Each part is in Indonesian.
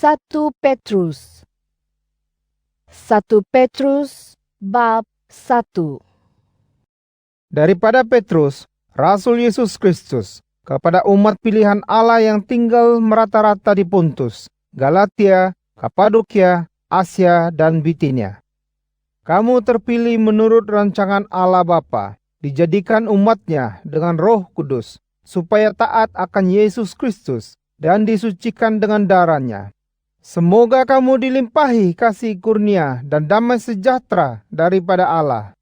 1 Petrus 1 Petrus bab 1. Daripada Petrus, Rasul Yesus Kristus, kepada umat pilihan Allah yang tinggal merata-rata di Pontus, Galatia, Kapadokia, Asia, dan Bitinia. Kamu terpilih menurut rancangan Allah Bapa, dijadikan umatnya dengan Roh Kudus, supaya taat akan Yesus Kristus dan disucikan dengan darahnya. Semoga kamu dilimpahi kasih kurnia dan damai sejahtera daripada Allah.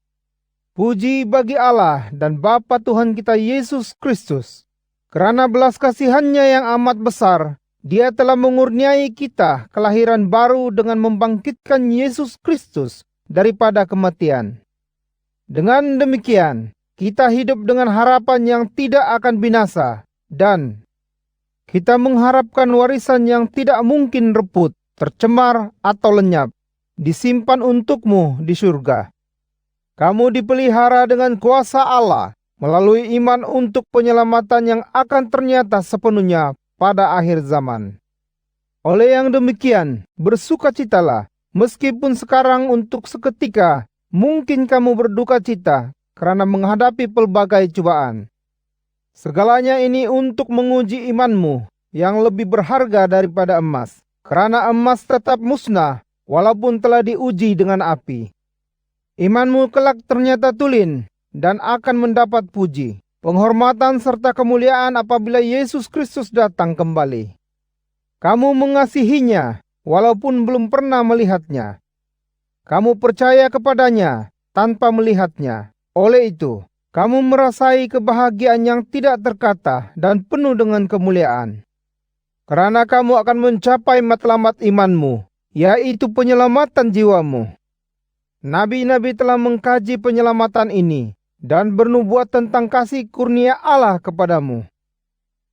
Puji bagi Allah dan Bapa Tuhan kita Yesus Kristus. Kerana belas kasihan-Nya yang amat besar, Dia telah mengurniai kita kelahiran baru dengan membangkitkan Yesus Kristus daripada kematian. Dengan demikian, kita hidup dengan harapan yang tidak akan binasa, dan kita mengharapkan warisan yang tidak mungkin reput, tercemar, atau lenyap, disimpan untukmu di surga. Kamu dipelihara dengan kuasa Allah melalui iman untuk penyelamatan yang akan ternyata sepenuhnya pada akhir zaman. Oleh yang demikian, bersukacitalah, meskipun sekarang untuk seketika mungkin kamu berduka cita karena menghadapi pelbagai cobaan. Segalanya ini untuk menguji imanmu yang lebih berharga daripada emas, karena emas tetap musnah walaupun telah diuji dengan api. Imanmu kelak ternyata tulen dan akan mendapat puji, penghormatan serta kemuliaan apabila Yesus Kristus datang kembali. Kamu mengasihinya walaupun belum pernah melihatnya. Kamu percaya kepadanya tanpa melihatnya. Oleh itu, kamu merasai kebahagiaan yang tidak terkata dan penuh dengan kemuliaan. Karena kamu akan mencapai matlamat imanmu, yaitu penyelamatan jiwamu. Nabi-nabi telah mengkaji penyelamatan ini dan bernubuat tentang kasih kurnia Allah kepadamu.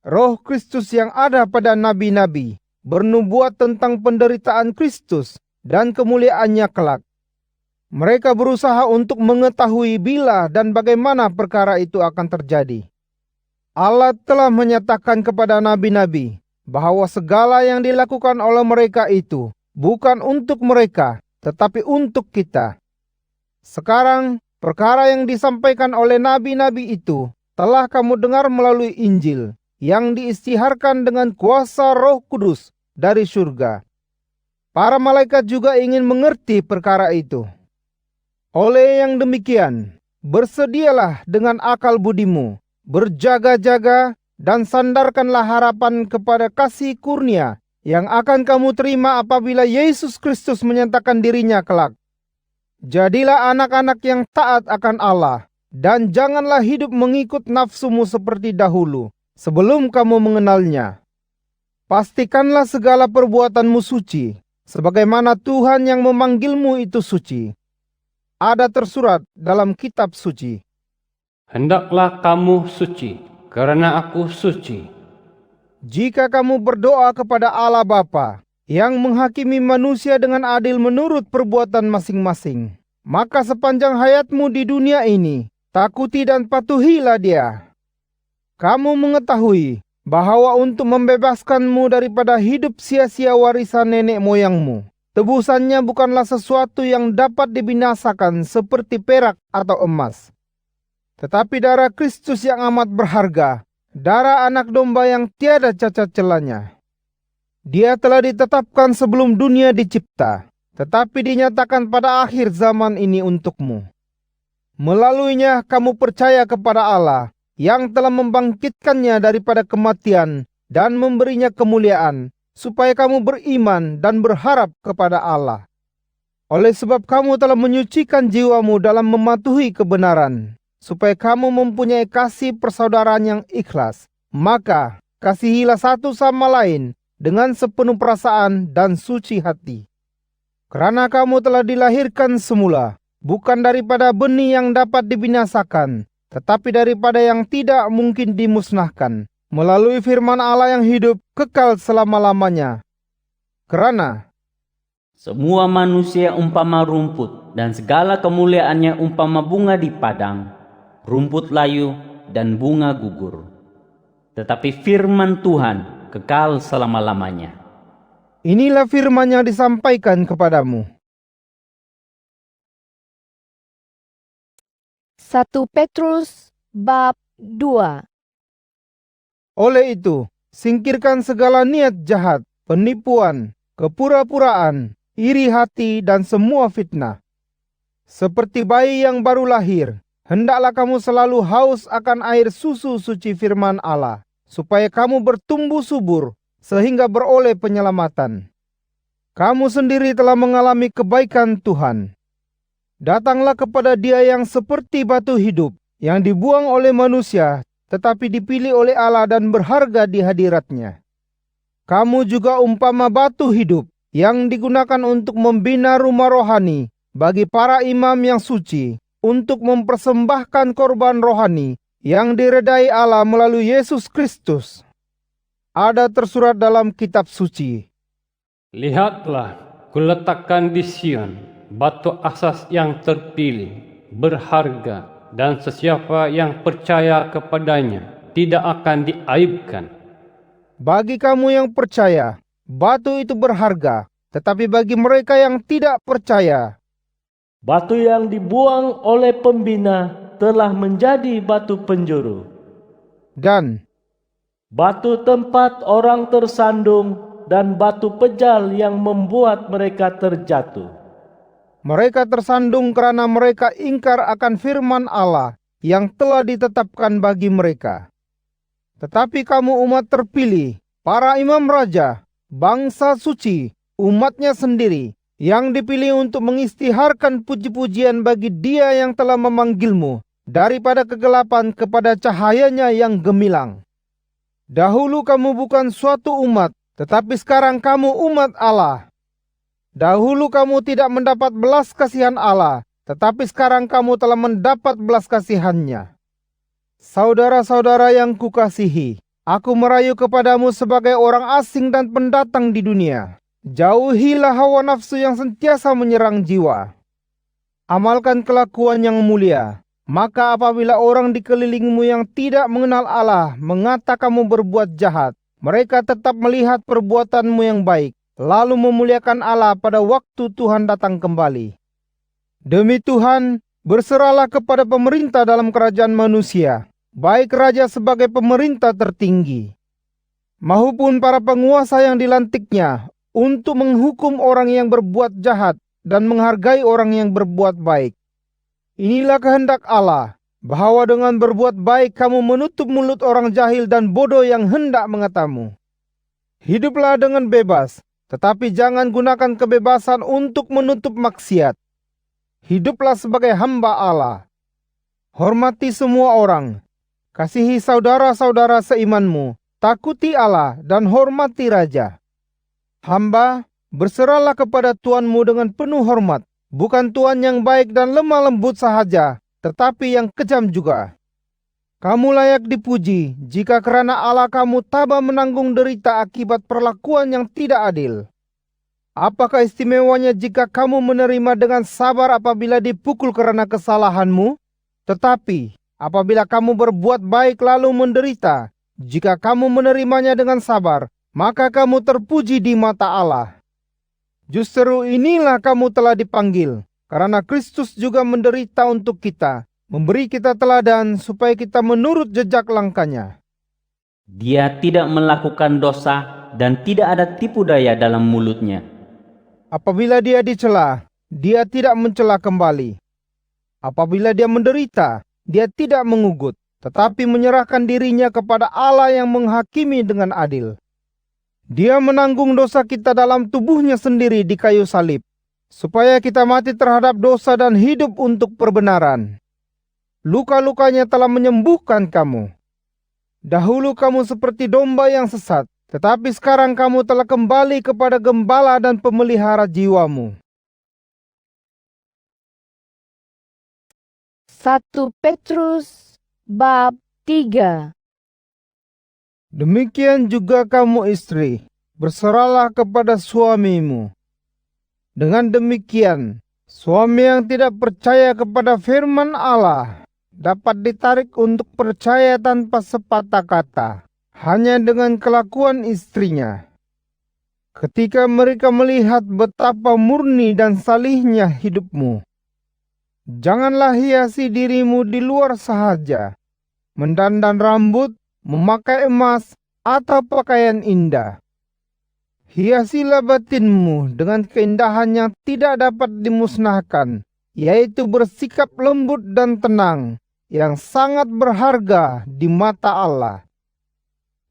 Roh Kristus yang ada pada nabi-nabi bernubuat tentang penderitaan Kristus dan kemuliaannya kelak. Mereka berusaha untuk mengetahui bila dan bagaimana perkara itu akan terjadi. Allah telah menyatakan kepada nabi-nabi bahwa segala yang dilakukan oleh mereka itu bukan untuk mereka, tetapi untuk kita. Sekarang, perkara yang disampaikan oleh nabi-nabi itu telah kamu dengar melalui Injil yang diisytiharkan dengan kuasa Roh Kudus dari surga. Para malaikat juga ingin mengerti perkara itu. Oleh yang demikian, bersedialah dengan akal budimu, berjaga-jaga, dan sandarkanlah harapan kepada kasih kurnia yang akan kamu terima apabila Yesus Kristus menyatakan dirinya kelak. Jadilah anak-anak yang taat akan Allah, dan janganlah hidup mengikut nafsumu seperti dahulu, sebelum kamu mengenalnya. Pastikanlah segala perbuatanmu suci, sebagaimana Tuhan yang memanggilmu itu suci. Ada tersurat dalam kitab suci, Hendaklah kamu suci, karena aku suci. Jika kamu berdoa kepada Allah Bapa yang menghakimi manusia dengan adil menurut perbuatan masing-masing, maka sepanjang hayatmu di dunia ini, takuti dan patuhilah Dia. Kamu mengetahui bahwa untuk membebaskanmu daripada hidup sia-sia warisan nenek moyangmu, tebusannya bukanlah sesuatu yang dapat dibinasakan seperti perak atau emas, tetapi darah Kristus yang amat berharga, darah anak domba yang tiada cacat celanya. Dia telah ditetapkan sebelum dunia dicipta, tetapi dinyatakan pada akhir zaman ini untukmu. Melaluinya kamu percaya kepada Allah yang telah membangkitkannya daripada kematian dan memberinya kemuliaan, supaya kamu beriman dan berharap kepada Allah. Oleh sebab kamu telah menyucikan jiwamu dalam mematuhi kebenaran, supaya kamu mempunyai kasih persaudaraan yang ikhlas, maka kasihilah satu sama lain dengan sepenuh perasaan dan suci hati. Karena kamu telah dilahirkan semula, bukan daripada benih yang dapat dibinasakan, tetapi daripada yang tidak mungkin dimusnahkan, melalui firman Allah yang hidup kekal selama-lamanya. Karena semua manusia umpama rumput, dan segala kemuliaannya umpama bunga di padang, rumput layu dan bunga gugur. Tetapi firman Tuhan kekal selama-lamanya. Inilah firman yang disampaikan kepadamu. 1 Petrus bab 2. Oleh itu, singkirkan segala niat jahat, penipuan, kepura-puraan, iri hati, dan semua fitnah. Seperti bayi yang baru lahir, hendaklah kamu selalu haus akan air susu suci firman Allah, supaya kamu bertumbuh subur, sehingga beroleh penyelamatan. Kamu sendiri telah mengalami kebaikan Tuhan. Datanglah kepada Dia yang seperti batu hidup, yang dibuang oleh manusia, tetapi dipilih oleh Allah dan berharga di hadirat-Nya. Kamu juga umpama batu hidup, yang digunakan untuk membina rumah rohani bagi para imam yang suci, untuk mempersembahkan korban rohani yang diredai Allah melalui Yesus Kristus. Ada tersurat dalam kitab suci, Lihatlah, kuletakkan di Sion batu asas yang terpilih, berharga, dan sesiapa yang percaya kepadanya tidak akan diaibkan. bagi kamu yang percaya, batu itu berharga, tetapi bagi mereka yang tidak percaya, batu yang dibuang oleh pembina telah menjadi batu penjuru, dan batu tempat orang tersandung, dan batu pejal yang membuat mereka terjatuh. mereka tersandung karena mereka ingkar akan firman Allah yang telah ditetapkan bagi mereka. Tetapi kamu umat terpilih, para imam raja, bangsa suci, umatnya sendiri, yang dipilih untuk mengisytiharkan puji-pujian bagi Dia yang telah memanggilmu daripada kegelapan kepada cahayanya yang gemilang. Dahulu kamu bukan suatu umat, tetapi sekarang kamu umat Allah. Dahulu kamu tidak mendapat belas kasihan Allah, tetapi sekarang kamu telah mendapat belas kasihan-Nya. Saudara-saudara yang kukasihi, aku merayu kepadamu sebagai orang asing dan pendatang di dunia. Jauhilah hawa nafsu yang sentiasa menyerang jiwa. Amalkan kelakuan yang mulia. Maka apabila orang dikelilingimu yang tidak mengenal Allah mengata kamu berbuat jahat, mereka tetap melihat perbuatanmu yang baik, lalu memuliakan Allah pada waktu Tuhan datang kembali. Demi Tuhan, berserahlah kepada pemerintah dalam kerajaan manusia, baik raja sebagai pemerintah tertinggi, maupun para penguasa yang dilantiknya, untuk menghukum orang yang berbuat jahat dan menghargai orang yang berbuat baik. Inilah kehendak Allah, bahwa dengan berbuat baik kamu menutup mulut orang jahil dan bodoh yang hendak mengatamu. Hiduplah dengan bebas, tetapi jangan gunakan kebebasan untuk menutup maksiat. Hiduplah sebagai hamba Allah. Hormati semua orang. Kasihi saudara-saudara seimanmu. Takuti Allah dan hormati raja. Hamba, berserahlah kepada tuanmu dengan penuh hormat. Bukan tuan yang baik dan lemah lembut sahaja, tetapi yang kejam juga. Kamu layak dipuji jika karena Allah kamu tabah menanggung derita akibat perlakuan yang tidak adil. Apakah istimewanya jika kamu menerima dengan sabar apabila dipukul karena kesalahanmu? Tetapi apabila kamu berbuat baik lalu menderita, jika kamu menerimanya dengan sabar, maka kamu terpuji di mata Allah. Justru inilah kamu telah dipanggil, karena Kristus juga menderita untuk kita, memberi kita teladan supaya kita menurut jejak langkahnya. Dia tidak melakukan dosa dan tidak ada tipu daya dalam mulutnya. Apabila dia dicela, dia tidak mencela kembali. Apabila dia menderita, dia tidak mengugut, tetapi menyerahkan dirinya kepada Allah yang menghakimi dengan adil. Dia menanggung dosa kita dalam tubuhnya sendiri di kayu salib, supaya kita mati terhadap dosa dan hidup untuk perbenaran. Luka-lukanya telah menyembuhkan kamu. Dahulu kamu seperti domba yang sesat, tetapi sekarang kamu telah kembali kepada gembala dan pemelihara jiwamu. 1 Petrus bab 3. Demikian juga kamu istri, berserahlah kepada suamimu. Dengan demikian, suami yang tidak percaya kepada firman Allah dapat ditarik untuk percaya tanpa sepatah kata, hanya dengan kelakuan istrinya. ketika mereka melihat betapa murni dan salihnya hidupmu. Janganlah hiasi dirimu di luar sahaja, mendandan rambut, memakai emas, atau pakaian indah. Hiasilah batinmu dengan keindahan yang tidak dapat dimusnahkan, yaitu bersikap lembut dan tenang, yang sangat berharga di mata Allah.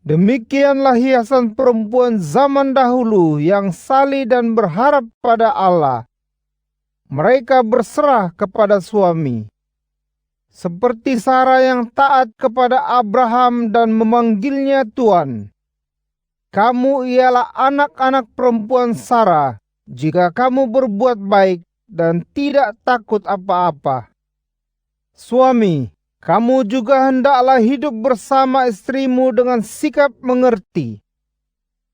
Demikianlah hiasan perempuan zaman dahulu yang saleh dan berharap pada Allah. Mereka berserah kepada suami, seperti Sarah yang taat kepada Abraham dan memanggilnya Tuan. Kamu ialah anak-anak perempuan Sarah jika kamu berbuat baik dan tidak takut apa-apa. Suami, kamu juga hendaklah hidup bersama istrimu dengan sikap mengerti.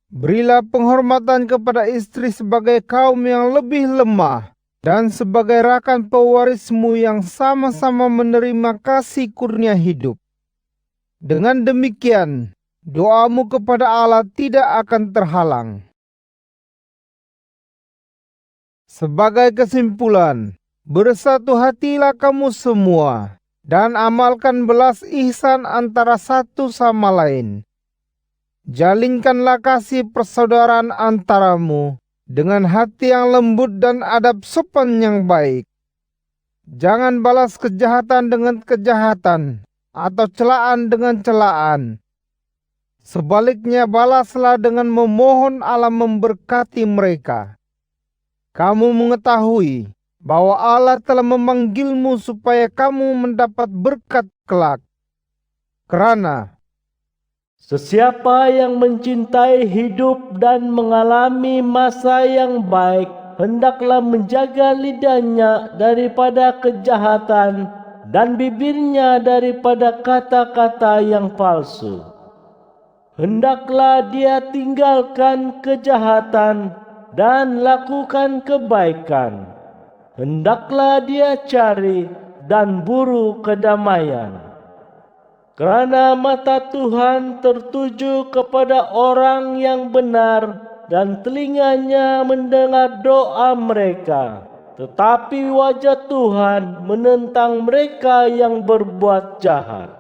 Berilah penghormatan kepada istri sebagai kaum yang lebih lemah dan sebagai rakan pewarismu yang sama-sama menerima kasih kurnia hidup. Dengan demikian, doamu kepada Allah tidak akan terhalang. Sebagai kesimpulan, bersatu hatilah kamu semua dan amalkan belas ihsan antara satu sama lain. Jalinkanlah kasih persaudaraan antaramu dengan hati yang lembut dan adab sopan yang baik. Jangan balas kejahatan dengan kejahatan atau celaan dengan celaan. Sebaliknya balaslah dengan memohon Allah memberkati mereka. Kamu mengetahui bahwa Allah telah memanggilmu supaya kamu mendapat berkat kelak. Kerana Sesiapa yang mencintai hidup dan mengalami masa yang baik, hendaklah menjaga lidahnya daripada kejahatan dan bibirnya daripada kata-kata yang palsu. Hendaklah dia tinggalkan kejahatan dan lakukan kebaikan. Hendaklah dia cari dan buru kedamaian. Kerana mata Tuhan tertuju kepada orang yang benar dan telinganya mendengar doa mereka. Tetapi wajah Tuhan menentang mereka yang berbuat jahat.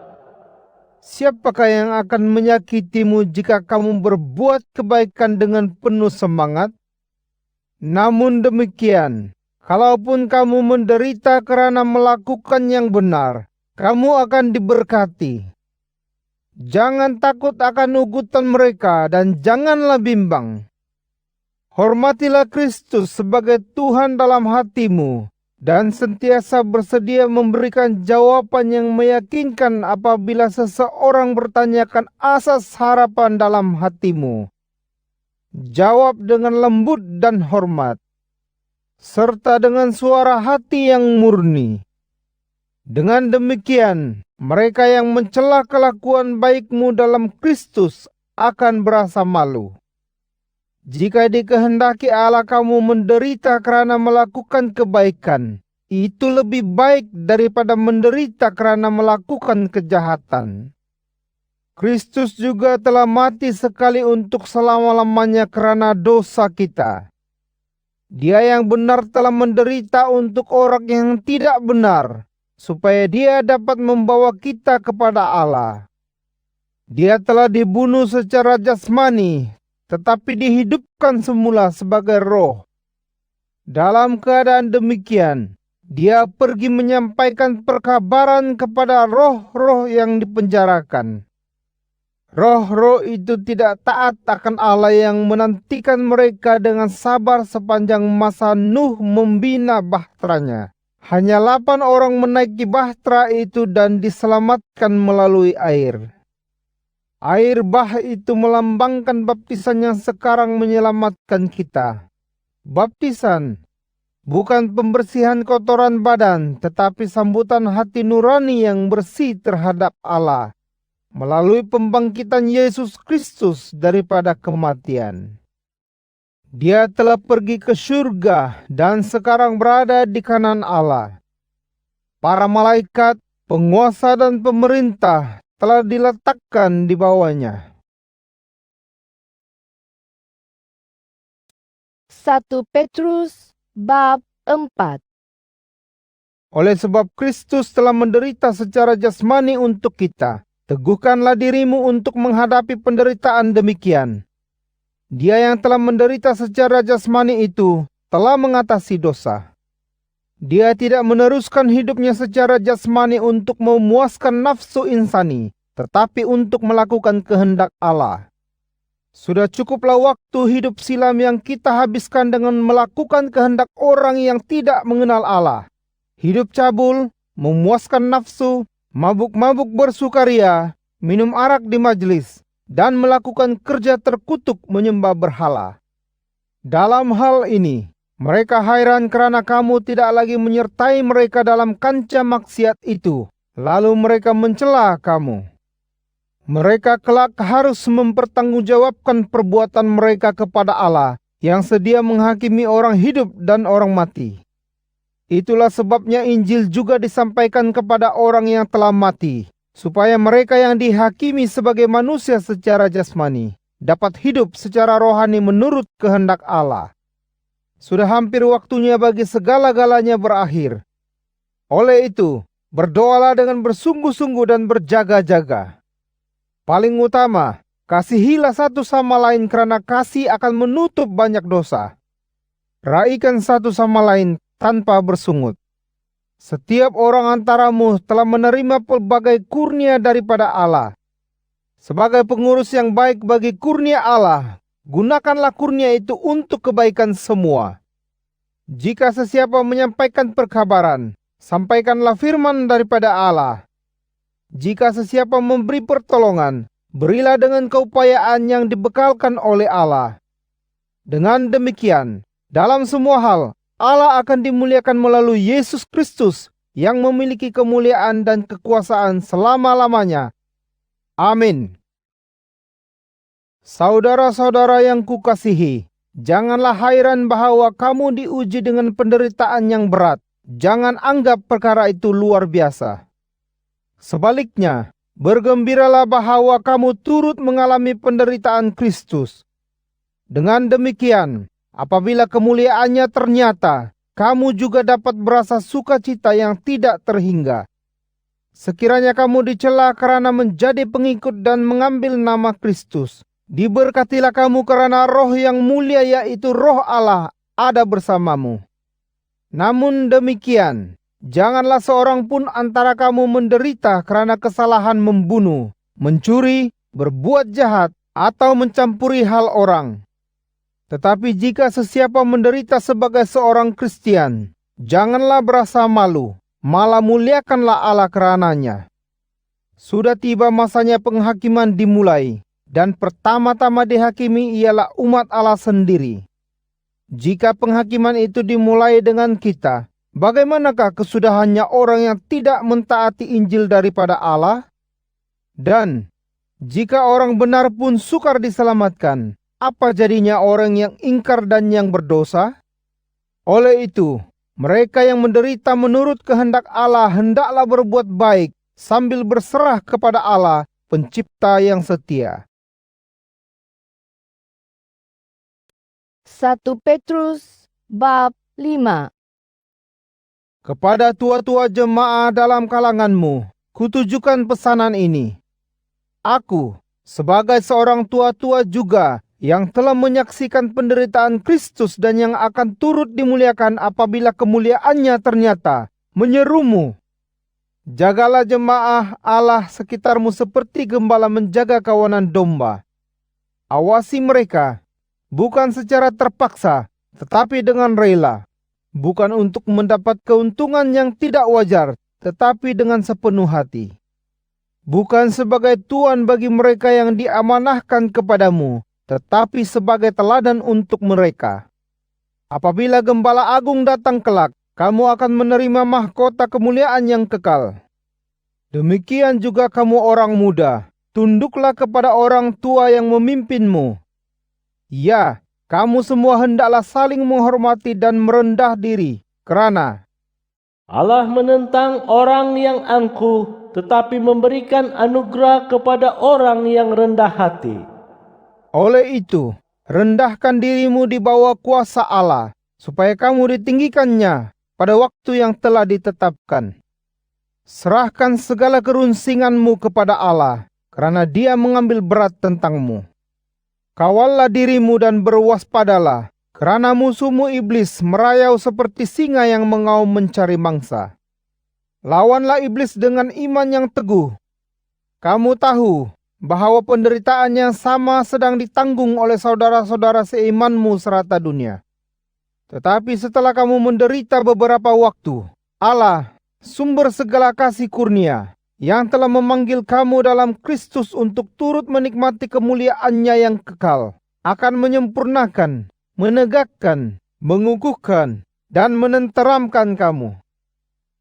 siapakah yang akan menyakitimu jika kamu berbuat kebaikan dengan penuh semangat? Namun demikian, kalaupun kamu menderita karena melakukan yang benar, kamu akan diberkati. Jangan takut akan ugutan mereka dan janganlah bimbang. Hormatilah Kristus sebagai Tuhan dalam hatimu dan sentiasa bersedia memberikan jawaban yang meyakinkan apabila seseorang bertanyakan asas harapan dalam hatimu. Jawab dengan lembut dan hormat, serta dengan suara hati yang murni. Dengan demikian, mereka yang mencela kelakuan baikmu dalam Kristus akan berasa malu. Jika dikehendaki Allah kamu menderita karena melakukan kebaikan, itu lebih baik daripada menderita karena melakukan kejahatan. Kristus juga telah mati sekali untuk selama-lamanya karena dosa kita. Dia yang benar telah menderita untuk orang yang tidak benar, supaya dia dapat membawa kita kepada Allah. Dia telah dibunuh secara jasmani, tetapi dihidupkan semula sebagai roh. Dalam keadaan demikian, dia pergi menyampaikan perkabaran kepada roh-roh yang dipenjarakan. Roh-roh itu tidak taat akan Allah yang menantikan mereka dengan sabar sepanjang masa Nuh membina bahteranya. Hanya 8 orang menaiki bahtera itu dan diselamatkan melalui air. Air bah itu melambangkan baptisan yang sekarang menyelamatkan kita. Baptisan bukan pembersihan kotoran badan, tetapi sambutan hati nurani yang bersih terhadap Allah melalui pembangkitan Yesus Kristus daripada kematian. Dia telah pergi ke surga dan sekarang berada di kanan Allah. Para malaikat, penguasa dan pemerintah telah diletakkan di bawahnya. 1 Petrus bab 4. Oleh sebab Kristus telah menderita secara jasmani untuk kita, teguhkanlah dirimu untuk menghadapi penderitaan demikian. Dia yang telah menderita secara jasmani itu telah mengatasi dosa. Dia tidak meneruskan hidupnya secara jasmani untuk memuaskan nafsu insani, tetapi untuk melakukan kehendak Allah. Sudah cukuplah waktu hidup silam yang kita habiskan dengan melakukan kehendak orang yang tidak mengenal Allah. Hidup cabul, memuaskan nafsu, mabuk-mabuk bersukaria, minum arak di majelis, dan melakukan kerja terkutuk menyembah berhala. Dalam hal ini, mereka hairan karena kamu tidak lagi menyertai mereka dalam kancah maksiat itu, lalu mereka mencela kamu. Mereka kelak harus mempertanggungjawabkan perbuatan mereka kepada Allah yang sedia menghakimi orang hidup dan orang mati. Itulah sebabnya Injil juga disampaikan kepada orang yang telah mati, supaya mereka yang dihakimi sebagai manusia secara jasmani dapat hidup secara rohani menurut kehendak Allah. Sudah hampir waktunya bagi segala-galanya berakhir. Oleh itu, berdoalah dengan bersungguh-sungguh dan berjaga-jaga. Paling utama, kasihilah satu sama lain karena kasih akan menutup banyak dosa. Raikan satu sama lain tanpa bersungut. Setiap orang antaramu telah menerima pelbagai kurnia daripada Allah. Sebagai pengurus yang baik bagi kurnia Allah, gunakanlah kurnia itu untuk kebaikan semua. Jika sesiapa menyampaikan perkabaran, sampaikanlah firman daripada Allah. Jika sesiapa memberi pertolongan, berilah dengan keupayaan yang dibekalkan oleh Allah. Dengan demikian, dalam semua hal, Allah akan dimuliakan melalui Yesus Kristus yang memiliki kemuliaan dan kekuasaan selama-lamanya. Amin. Saudara-saudara yang kukasihi, janganlah hairan bahwa kamu diuji dengan penderitaan yang berat. Jangan anggap perkara itu luar biasa. Sebaliknya, bergembiralah bahwa kamu turut mengalami penderitaan Kristus. Dengan demikian, apabila kemuliaannya ternyata, kamu juga dapat berasa sukacita yang tidak terhingga. Sekiranya kamu dicela karena menjadi pengikut dan mengambil nama Kristus, diberkatilah kamu karena roh yang mulia yaitu roh Allah ada bersamamu. Namun demikian, janganlah seorang pun antara kamu menderita karena kesalahan membunuh, mencuri, berbuat jahat, atau mencampuri hal orang. Tetapi jika sesiapa menderita sebagai seorang Kristian, janganlah berasa malu, malah muliakanlah Allah karenanya. Sudah tiba masanya penghakiman dimulai, dan pertama-tama dihakimi ialah umat Allah sendiri. Jika penghakiman itu dimulai dengan kita, bagaimanakah kesudahannya orang yang tidak mentaati Injil daripada Allah? Dan jika orang benar pun sukar diselamatkan, apa jadinya orang yang ingkar dan yang berdosa? Oleh itu, mereka yang menderita menurut kehendak Allah hendaklah berbuat baik sambil berserah kepada Allah, Pencipta yang setia. 1 Petrus bab 5. Kepada tua-tua jemaah dalam kalanganmu, kutujukan pesanan ini. Aku, sebagai seorang tua-tua juga, yang telah menyaksikan penderitaan Kristus dan yang akan turut dimuliakan apabila kemuliaannya ternyata, menyerumu. Jagalah jemaah Allah sekitarmu seperti gembala menjaga kawanan domba. Awasi mereka, bukan secara terpaksa, tetapi dengan rela. Bukan untuk mendapat keuntungan yang tidak wajar, tetapi dengan sepenuh hati. Bukan sebagai tuan bagi mereka yang diamanahkan kepadamu, tetapi sebagai teladan untuk mereka. Apabila Gembala Agung datang kelak, kamu akan menerima mahkota kemuliaan yang kekal. Demikian juga kamu orang muda, tunduklah kepada orang tua yang memimpinmu. Ya, kamu semua hendaklah saling menghormati dan merendah diri, kerana Allah menentang orang yang angkuh, tetapi memberikan anugerah kepada orang yang rendah hati. oleh itu, Rendahkan dirimu di bawah kuasa Allah, supaya kamu ditinggikannya pada waktu yang telah ditetapkan. Serahkan segala kerunsinganmu kepada Allah, karena Dia mengambil berat tentangmu. Kawallah dirimu dan berwaspadalah, karena musuhmu iblis merayau seperti singa yang mengaum mencari mangsa. Lawanlah iblis dengan iman yang teguh. Kamu tahu bahwa penderitaan yang sama sedang ditanggung oleh saudara-saudara seimanmu serata dunia. Tetapi setelah kamu menderita beberapa waktu, Allah, sumber segala kasih kurnia, yang telah memanggil kamu dalam Kristus untuk turut menikmati kemuliaan-Nya yang kekal, akan menyempurnakan, menegakkan, mengukuhkan, dan menenteramkan kamu.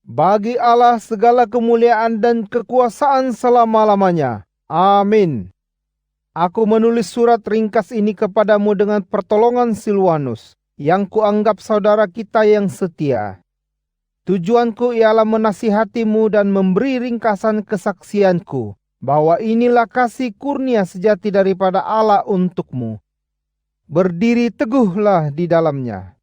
Bagi Allah segala kemuliaan dan kekuasaan selama-lamanya. Amin. Aku menulis surat ringkas ini kepadamu dengan pertolongan Silwanus, yang kuanggap saudara kita yang setia. Tujuanku ialah menasihatimu dan memberi ringkasan kesaksianku, bahwa inilah kasih kurnia sejati daripada Allah untukmu. Berdiri teguhlah di dalamnya.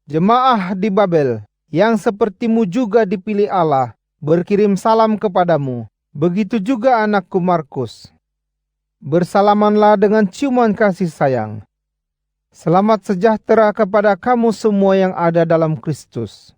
Jemaah di Babel, yang sepertimu juga dipilih Allah, berkirim salam kepadamu. Begitu juga anakku Markus. Bersalamanlah dengan ciuman kasih sayang. Selamat sejahtera kepada kamu semua yang ada dalam Kristus.